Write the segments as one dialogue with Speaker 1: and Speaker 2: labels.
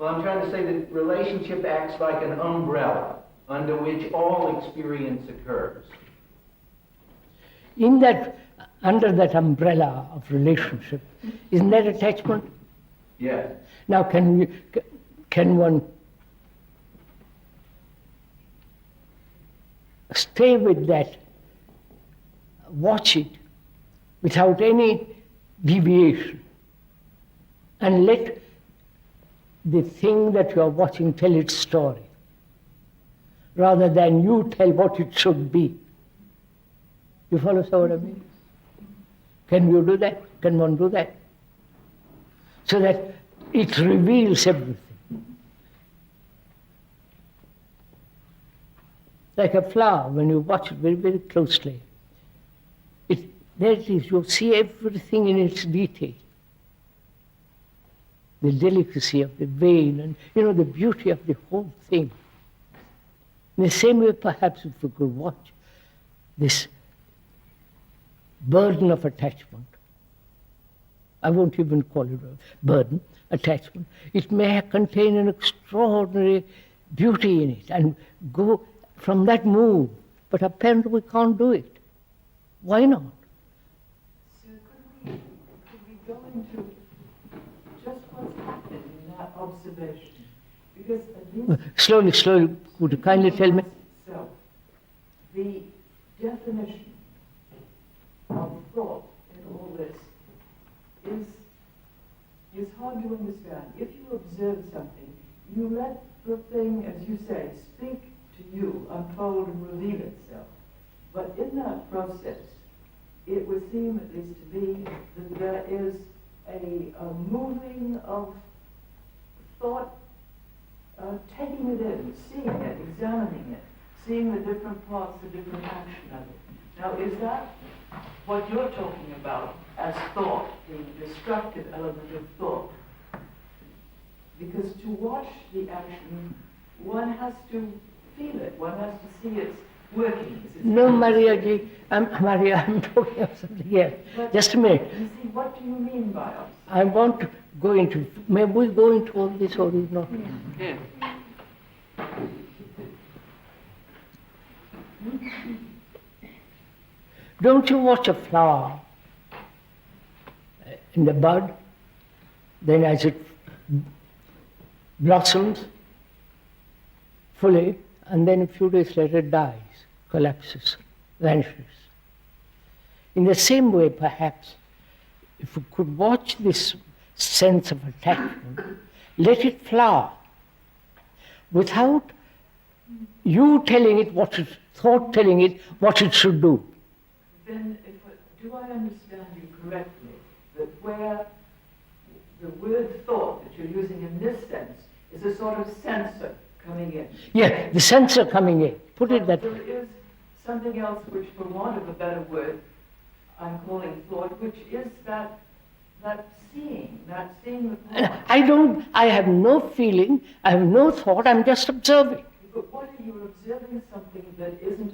Speaker 1: Well, I'm trying to say that relationship acts like an umbrella under which all experience occurs.
Speaker 2: In that, under that umbrella of relationship, isn't that attachment?
Speaker 1: Yes.
Speaker 2: Now, can one stay with that, watch it without any deviation, and let the thing that you are watching tell its story, rather than you tell what it should be? You follow what I mean? Can you do that? Can one do that? So that it reveals everything. Like a flower, when you watch it very, very closely, there it is, you see everything in its detail. The delicacy of the vein and, the beauty of the whole thing. In the same way, perhaps, if we could watch this burden of attachment, I won't even call it a burden, attachment, it may contain an extraordinary beauty in it and go from that move, but apparently we can't do it. Why not?
Speaker 3: So could we go into just what's happened in that observation? Because at least...
Speaker 2: Slowly, would you kindly tell me?
Speaker 3: So, the definition of thought in all this is hard to understand. If you observe something, you let the thing, as you say, speak to you, unfold and reveal itself. But in that process, it would seem, at least to me, that there is a moving of thought, taking it in, seeing it, examining it, seeing the different parts, the different action of it. Now, is that what you're talking about as thought, the destructive element of thought? Because to watch the action, one has to feel it, one has to see its workings.
Speaker 2: No, Maria, I'm talking of something else.
Speaker 3: But
Speaker 2: just a minute.
Speaker 3: You see, what do you mean by us?
Speaker 2: I want to go into, may we go into all this or is not?
Speaker 1: Yeah.
Speaker 2: Don't you watch a flower in the bud, then as it blossoms fully, and then a few days later it dies, collapses, vanishes. In the same way, perhaps, if we could watch this sense of attachment, let it flower, without you telling it what it, thought telling it what it should do.
Speaker 3: Then, do I understand you correctly, that where the word thought that you're using in this sense is a sort of sensor coming in?
Speaker 2: Yeah, the sensor coming in. Put it that way.
Speaker 3: There is something else which, for want of a better word, I'm calling thought, which is that seeing the thought.
Speaker 2: I have no feeling, I have no thought, I'm just observing.
Speaker 3: But what are you observing? Something that isn't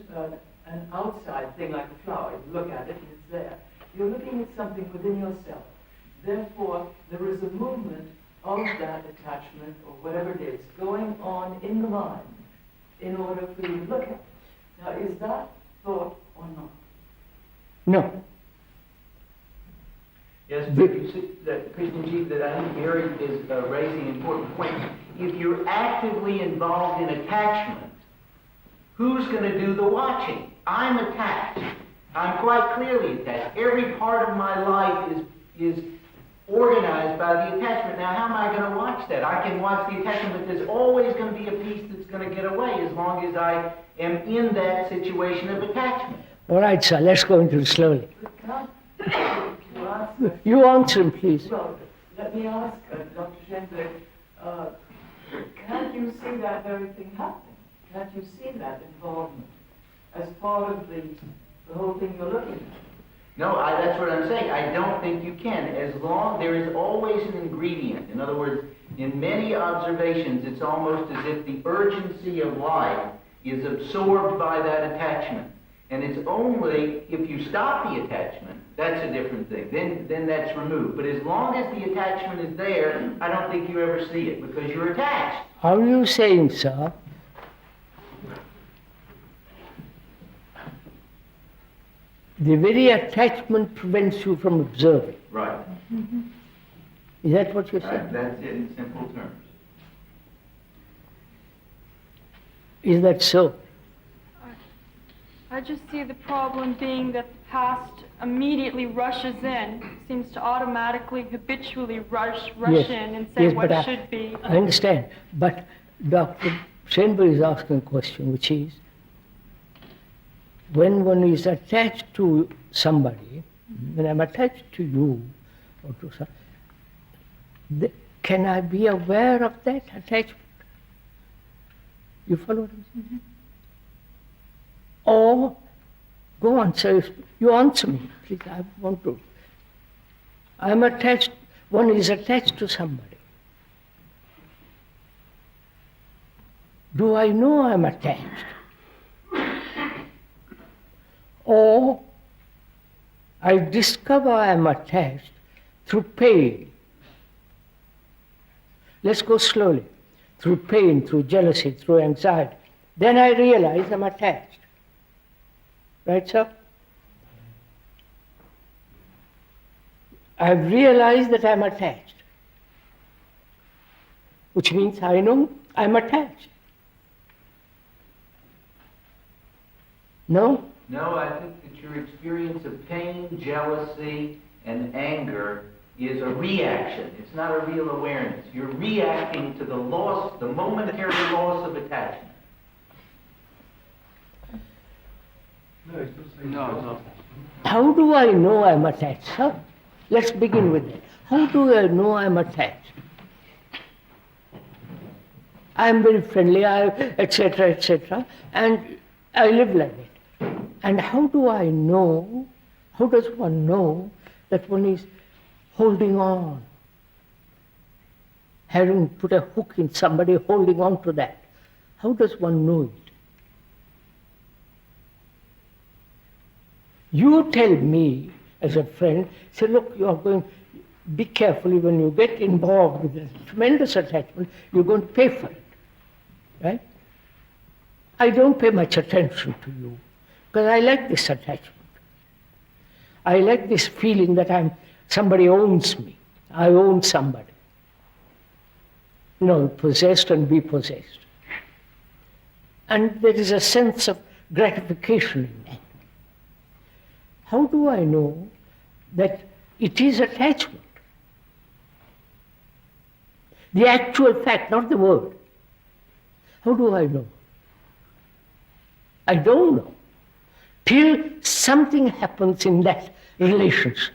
Speaker 3: an outside thing like a flower. You look at it and it's there. You're looking at something within yourself. Therefore, there is a movement of that attachment, or whatever it is, going on in the mind in order for you to look at it. Now, is that thought or not?
Speaker 2: No.
Speaker 1: Yes, but you see that Krishnamurti, that I think Gary is raising an important point. If you're actively involved in attachment, who's going to do the watching? I'm attached. I'm quite clearly attached. Every part of my life is organized by the attachment. Now, how am I going to watch that? I can watch the attachment, but there's always going to be a piece that's going to get away as long as I am in that situation of attachment.
Speaker 2: All right, sir, let's go into it slowly. You answer him, please.
Speaker 3: Well, let me ask Dr. Schenberg, can't you see that very thing happening? Can't you see that involvement as part of the whole thing you're looking at?
Speaker 1: No, that's what I'm saying. I don't think you can. As long, there is always an ingredient. In other words, in many observations, it's almost as if the urgency of life is absorbed by that attachment. And it's only if you stop the attachment, that's a different thing. Then that's removed. But as long as the attachment is there, I don't think you ever see it because you're attached.
Speaker 2: Are you saying, sir, the very attachment prevents you from observing?
Speaker 1: Right.
Speaker 2: Is that what you're saying?
Speaker 1: That's it in simple terms.
Speaker 2: Is that so?
Speaker 4: I just see the problem being that the past immediately rushes in, seems to automatically, habitually rush
Speaker 2: Yes.
Speaker 4: in and say
Speaker 2: Yes,
Speaker 4: what
Speaker 2: but
Speaker 4: should be.
Speaker 2: I understand. But Dr. Schoenberg is asking a question, which is, when one is attached to somebody, when I'm attached to you, or to some, can I be aware of that attachment? You follow what I'm saying? Or, go on, sir, you answer me, please, I want to. I'm attached, one is attached to somebody. Do I know I'm attached? Or, I discover I'm attached through pain. Let's go slowly. Through pain, through jealousy, through anxiety. Then I realize I'm attached. Right, sir? I've realized that I'm attached. Which means I know I'm attached. No?
Speaker 1: No, I think that your experience of pain, jealousy, and anger is a reaction. It's not a real awareness. You're reacting to the loss, the momentary loss of attachment.
Speaker 5: No.
Speaker 2: How do I know I'm attached, sir? Let's begin with that. How do I know I'm attached? I'm very friendly, etc., and I live like that. And how do I know, how does one know that one is holding on? Having put a hook in somebody, holding on to that. How does one know it? You tell me, as a friend, say, look, you are going, be careful when you get involved with a tremendous attachment, you're going to pay for it, right? I don't pay much attention to you, because I like this attachment. I like this feeling that somebody owns me. I own somebody. You know, possessed and be possessed. And there is a sense of gratification in that. How do I know that it is attachment? The actual fact, not the word. How do I know? I don't know. Till something happens in that relationship.